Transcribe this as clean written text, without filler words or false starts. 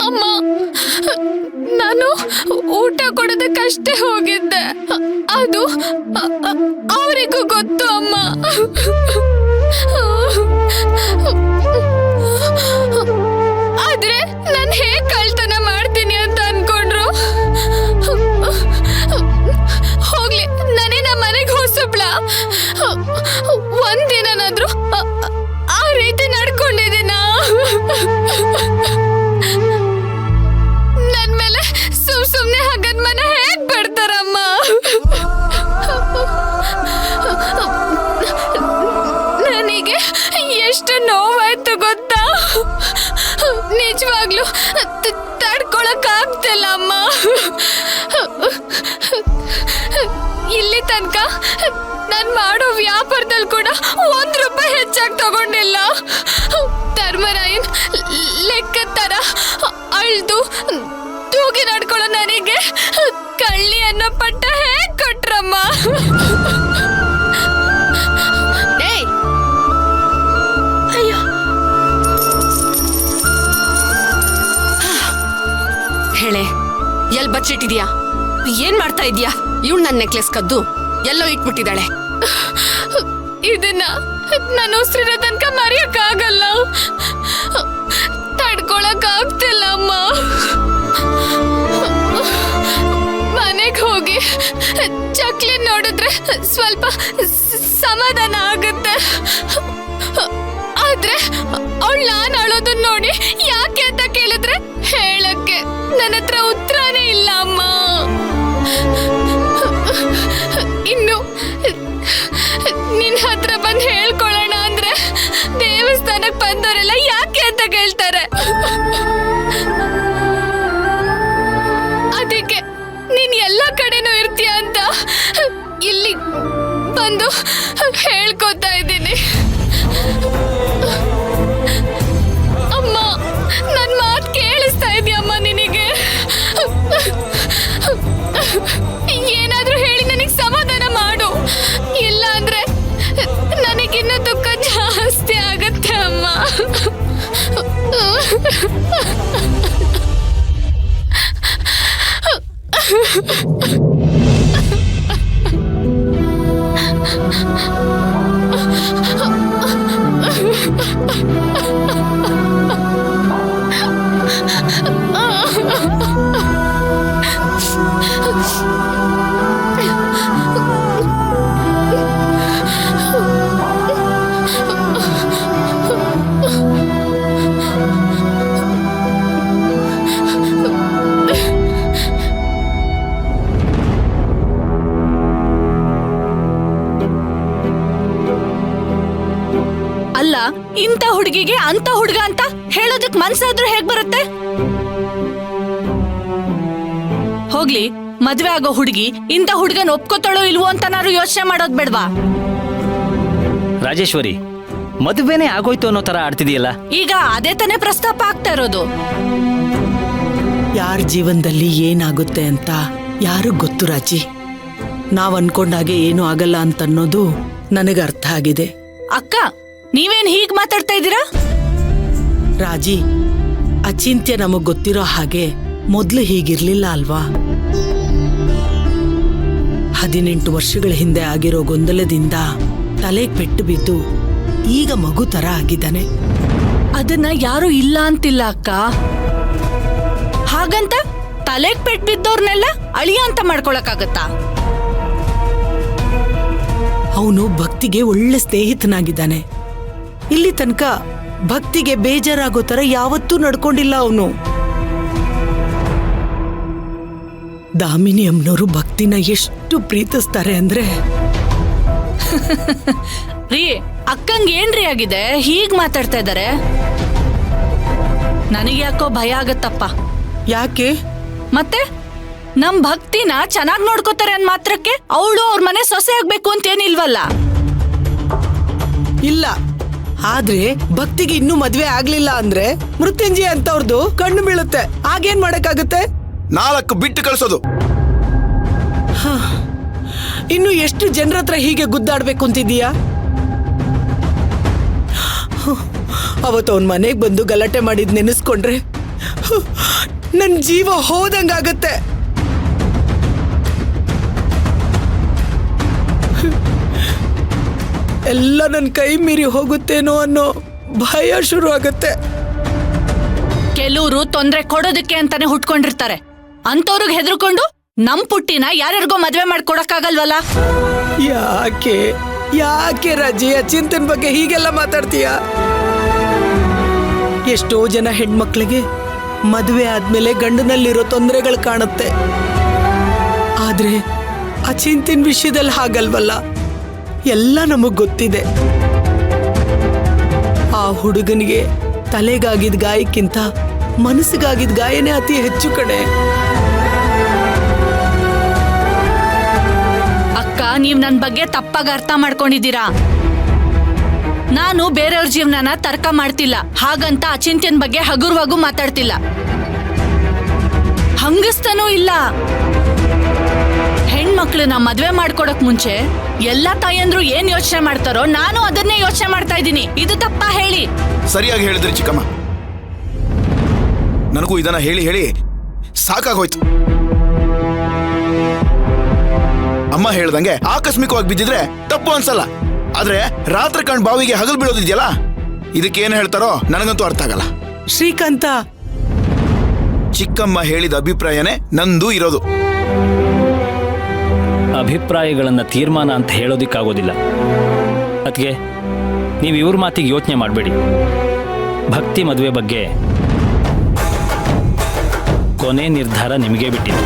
ಅಮ್ಮ, ನಾನು ಊಟ ಕೊಡೋದಕ್ಕಷ್ಟೇ ಹೋಗಿದ್ದೆ. ಅದು ಅವರಿಗೂ ಗೊತ್ತು ಅಮ್ಮ. ಆದ್ರೆ ನಾನು ಹೇಗ್ ಕಳ್ತನ ಮಾಡ್ತೀನಿ ಅಂತ ಅನ್ಕೊಂಡ್ರು. ಹೋಗ್ಲಿ, ನಾನೇ ನಮ್ಮ ಮನೆಗೆ ಹೊಸಬ್ಳ. ಒಂದಿನಾದ್ರೂ ಆ ರೀತಿ ನಡ್ಕೊಂಡಿದ್ದೀನ? ನನ್ ಮೇಲೆ ಸುಮ್ನೆ ಹಗನ್ ಮನೆ ಹೇಗ್ ಬಿಡ್ತಾರಮ್ಮ? ನನಗೆ ಎಷ್ಟು ನೋವಾಯ್ತು ಗೊತ್ತಾ? ನಿಜವಾಗ್ಲೂ ತಡ್ಕೊಳಕ್ ಆಗ್ತಿಲ್ಲ ಅಮ್ಮ. ಇಲ್ಲಿ ತನಕ ನಾನ್ ಮಾಡೋ ವ್ಯಾಪಾರದಲ್ಲಿ ಕೂಡ ₹1 ಹೆಚ್ಚಾಗಿ ತಗೊಂಡಿಲ್ಲ. ಧರ್ಮರಾಯನ್ ಲೆಕ್ಕದ ತರ ಅಳ್ದು ತೂಗಿ ನಡ್ಕೊಳ್ಳೋ ನನಗೆ ಕಳ್ಳಿ ಅನ್ನೋ ಪಟ್ಟ ಹೇಗ್ ಕೊಟ್ರಮ್ಮ? ಅಯ್ಯೋ, ಹೇಳೆ, ಎಲ್ ಬಚ್ಚಿಟ್ಟಿದ್ಯಾ? ಏನ್ ಮಾಡ್ತಾ ಇದೀಯಾ? ಇವ್ಳು ನನ್ನ ನೆಕ್ಲೆಸ್ ಕದ್ದು ಎಲ್ಲೋ ಇಟ್ಬಿಟ್ಟಿದ್ದಾಳೆ. ಇದನ್ನ ನಾನು ಉಸಿರಿರೋ ತನಕ ಮರೆಯಕ್ ಆಗಲ್ಲ. ತಡ್ಕೊಳಕ್ ಆಗ್ತಿಲ್ಲ ಅಮ್ಮ. ಮನೆಗ್ ಹೋಗಿ ಚಕ್ಲಿ ನೋಡಿದ್ರೆ ಸ್ವಲ್ಪ ಸಮಾಧಾನ ಆಗುತ್ತೆ. ಆದ್ರೆ ಅವಳು ನಾನು ಅಳೋದನ್ನ ನೋಡಿ ಯಾಕೆ ಅಂತ ಕೇಳಿದ್ರೆ ಹೇಳಕ್ಕೆ ನನ್ನ ಹತ್ರ ಉತ್ತರನೇ ಇಲ್ಲ ಅಮ್ಮ. ಇನ್ನು ನಿನ್ ಹತ್ರ ಬಂದು ಹೇಳ್ಕೊಳ್ಳೋಣ ಅಂದ್ರೆ ದೇವಸ್ಥಾನಕ್ ಬಂದವರೆಲ್ಲ ಯಾಕೆ ಅಂತ ಕೇಳ್ತಾರೆ. ಅದಕ್ಕೆ ನೀನ್ ಎಲ್ಲ ಕಡೆನೂ ಇರ್ತೀಯ ಅಂತ ಇಲ್ಲಿ ಬಂದು ಹೇಳ್ಕೊತಾ ಇದ್ದೀನಿ. ಅಮ್ಮ, ನನ್ ಮಾತು ಕೇಳಿಸ್ತಾ ಇದೆಯಮ್ಮ ನಿನಗೆ? ಏನಾದ್ರೂ ಹೇಳಿ ನನಗೆ ಸಮಾಧಾನ ಮಾಡು. ಇಲ್ಲ ಅಂದ್ರೆ ನನಗಿನ್ನೂ ದುಃಖ ಜಾಸ್ತಿ ಆಗತ್ತೆ ಅಮ್ಮ. ಅಲ್ಲ, ಇಂಥ ಹುಡುಗಿಗೆ ಅಂತ ಹುಡುಗ ಅಂತ ಹೇಳೋದಕ್ ಮನ್ಸಾದ್ರೂ ಹೇಗ್ ಬರುತ್ತೆ? ಹೋಗ್ಲಿ, ಮದ್ವೆ ಆಗೋ ಹುಡುಗಿ ಇಂಥ ಹುಡುಗನ್ ಒಪ್ಕೋತಾಳೋ ಇಲ್ವೋ ಅಂತ ನಾನು ಯೋಚನೆ ಮಾಡೋದ್ ಬೇಡ್ವಾ? ರಾಜೇಶ್ವರಿ, ಮದುವೆನೇ ಆಗೋಯ್ತು ಅನ್ನೋ ತರ ಆಡ್ತಿದೀಯಲ್ಲ. ಈಗ ಅದೇ ತಾನೇ ಪ್ರಸ್ತಾಪ ಆಗ್ತಾ ಇರೋದು. ಯಾರ ಜೀವನದಲ್ಲಿ ಏನಾಗುತ್ತೆ ಅಂತ ಯಾರಿಗ್ ಗೊತ್ತು ರಾಜಿ. ನಾವ್ ಅನ್ಕೊಂಡಾಗೆ ಏನು ಆಗಲ್ಲ ಅಂತ ಅನ್ನೋದು ನನಗೆ ಅರ್ಥ ಆಗಿದೆ. ಅಕ್ಕ, ನೀವೇನ್ ಹೀಗ್ ಮಾತಾಡ್ತಾ ಇದ್ದೀರಾ? ರಾಜಿ, ಅಚಿಂತ್ಯ ನಮಗ್ ಗೊತ್ತಿರೋ ಹಾಗೆ ಮೊದ್ಲು ಹೀಗಿರ್ಲಿಲ್ಲ ಅಲ್ವಾ? 18 ವರ್ಷಗಳ ಹಿಂದೆ ಆಗಿರೋ ಗೊಂದಲದಿಂದ ತಲೆಗ್ ಪೆಟ್ಟು ಬಿದ್ದು ಈಗ ಮಗು ತರ ಆಗಿದ್ದಾನೆ. ಅದನ್ನ ಯಾರು ಇಲ್ಲ ಅಂತಿಲ್ಲ ಅಕ್ಕ. ಹಾಗಂತ ತಲೆಗ್ ಪೆಟ್ಟು ಬಿದ್ದವ್ರನ್ನೆಲ್ಲ ಅಳಿಯ ಅಂತ ಮಾಡ್ಕೊಳಕ್ಕಾಗತ್ತಾ? ಅವನು ಭಕ್ತಿಗೆ ಒಳ್ಳೆ ಸ್ನೇಹಿತನಾಗಿದ್ದಾನೆ. ಇಲ್ಲಿ ತನಕ ಭಕ್ತಿಗೆ ಬೇಜಾರಾಗೋ ತರ ಯಾವತ್ತೂ ನಡ್ಕೊಂಡಿಲ್ಲ ಅವನು. ದಾಮಿನಿ ಅಮ್ಮನವರು ಭಕ್ತಿನ ಎಷ್ಟು ಪ್ರೀತಿಸ್ತಾರೆ ಅಂದ್ರೆ. ರೀ, ಅಕ್ಕಂಗ್ ಏನ್ರಿ ಆಗಿದೆ? ಹೀಗ್ ಮಾತಾಡ್ತಾ ಇದ್ದಾರೆ. ನನಗೆ ಯಾಕೋ ಭಯ ಆಗತ್ತಪ್ಪ. ಯಾಕೆ? ಮತ್ತೆ ನಮ್ ಭಕ್ತಿನ ಚೆನ್ನಾಗ್ ನೋಡ್ಕೋತಾರೆ ಅಂದ್ ಮಾತ್ರಕ್ಕೆ ಅವಳು ಅವ್ರ ಮನೆ ಸೊಸೆ ಆಗ್ಬೇಕು ಅಂತೇನಿಲ್ವಲ್ಲ. ಇಲ್ಲ, ಆದ್ರೆ ಭಕ್ತಿಗೆ ಇನ್ನೂ ಮದ್ವೆ ಆಗ್ಲಿಲ್ಲ ಅಂದ್ರೆ ಮೃತ್ಯುಂಜಯ ಅಂತವ್ರದ್ದು ಕಣ್ಣು ಬೀಳುತ್ತೆ. ಆಗೇನ್ ಮಾಡಕ್ಕಾಗುತ್ತೆ? 4 ಬಿಟ್ಟು ಕಳಿಸೋದು. ಇನ್ನು ಎಷ್ಟು ಜನರ ಹತ್ರ ಹೀಗೆ ಗುದ್ದಾಡ್ಬೇಕು ಅಂತಿದೀಯಾ? ಅವತ್ತು ಅವನ್ ಮನೆಗೆ ಬಂದು ಗಲಾಟೆ ಮಾಡಿದ್ ನೆನೆಸ್ಕೊಂಡ್ರೆ ನನ್ ಜೀವ ಹೋದಂಗಾಗತ್ತೆ. ಎಲ್ಲ ನನ್ನ ಕೈ ಮೀರಿ ಹೋಗುತ್ತೇನೋ ಅನ್ನೋ ಭಯ ಶುರು ಆಗತ್ತೆ. ಕೆಲವರು ತೊಂದ್ರೆ ಕೊಡೋದಕ್ಕೆ ಅಂತಾನೆ ಹುಟ್ಕೊಂಡಿರ್ತಾರೆ. ಅಂತವ್ರಿಗೆ ಹೆದರ್ಕೊಂಡು ನಮ್ ಪುಟ್ಟಿನ ಯಾರ್ಯಾರಿಗೋ ಮದ್ವೆ ಮಾಡ್ಕೊಡಕ್ಕಾಗಲ್ವಲ್ಲ. ಯಾಕೆ ಯಾಕೆ ರಾಜಿ ಅಚಿಂತನ್ ಬಗ್ಗೆ ಹೀಗೆಲ್ಲ ಮಾತಾಡ್ತೀಯ? ಎಷ್ಟೋ ಜನ ಹೆಣ್ಮಕ್ಳಿಗೆ ಮದುವೆ ಆದ್ಮೇಲೆ ಗಂಡನಲ್ಲಿರೋ ತೊಂದರೆಗಳು ಕಾಣುತ್ತೆ. ಆದ್ರೆ ಅಚಿಂತಿನ ವಿಷಯದಲ್ಲಿ ಹಾಗಲ್ವಲ್ಲ. ಎಲ್ಲ ನಮಗ್ ಗೊತ್ತಿದೆ. ಆ ಹುಡುಗನಿಗೆ ತಲೆಗಾಗಿದ್ ಗಾಯಕ್ಕಿಂತ ಮನಸ್ಸಿಗಾಗಿದ್ ಗಾಯನೇ ಅತಿ ಹೆಚ್ಚು ಕಡೆ. ಅಕ್ಕ, ನೀವ್ ನನ್ ಬಗ್ಗೆ ತಪ್ಪಾಗಿ ಅರ್ಥ ಮಾಡ್ಕೊಂಡಿದ್ದೀರಾ. ನಾನು ಬೇರೆಯವ್ರ ಜೀವನನ ತರ್ಕ ಮಾಡ್ತಿಲ್ಲ, ಹಾಗಂತ ಅಚಿಂತ್ಯನ್ ಬಗ್ಗೆ ಹಗುರವಾಗೂ ಮಾತಾಡ್ತಿಲ್ಲ, ಹಂಗಸ್ತಾನೂ ಇಲ್ಲ. ಹೆಣ್ಮಕ್ಳನ್ನ ಮದ್ವೆ ಮಾಡ್ಕೊಡಕ್ ಮುಂಚೆ ಎಲ್ಲಾ ತಾಯಂದ್ರು ಏನ್ ಯೋಚನೆ ಮಾಡ್ತಾರೋ ನಾನು ಅದನ್ನೇ ಯೋಚನೆ ಮಾಡ್ತಾ ಇದ್ದೀನಿ. ಇದು ತಪ್ಪಾ ಹೇಳಿ? ಸರಿಯಾಗಿ ಹೇಳಿದ್ರಿ ಚಿಕ್ಕಮ್ಮ. ನನಗೂ ಇದನ್ನ ಹೇಳಿ ಹೇಳಿ ಸಾಕಾಗೋಯ್ತು. ಅಮ್ಮ ಹೇಳ್ದಂಗೆ ಆಕಸ್ಮಿಕವಾಗಿ ಬಿದ್ದಿದ್ರೆ ತಪ್ಪು ಅನ್ಸಲ್ಲ. ಆದ್ರೆ ರಾತ್ರಿ ಕಣ್ ಬಾವಿಗೆ ಹಗಲ್ ಬೀಳೋದಿದ್ಯಲ್ಲ, ಇದಕ್ಕೇನು ಹೇಳ್ತಾರೋ ನನಗಂತೂ ಅರ್ಥ ಆಗಲ್ಲ. ಶ್ರೀಕಾಂತ, ಚಿಕ್ಕಮ್ಮ ಹೇಳಿದ ಅಭಿಪ್ರಾಯನೇ ನಂದು ಇರೋದು. ಅಭಿಪ್ರಾಯಗಳನ್ನ ತೀರ್ಮಾನ ಅಂತ ಹೇಳೋದಿಕ್ಕಾಗೋದಿಲ್ಲ. ಅದಕ್ಕೆ ನೀವು ಇವ್ರ ಮಾತಿಗೆ ಯೋಚನೆ ಮಾಡಬೇಡಿ. ಭಕ್ತಿ ಮದುವೆ ಬಗ್ಗೆ ಕೊನೆ ನಿರ್ಧಾರ ನಿಮಗೆ ಬಿಟ್ಟಿದ್ದು.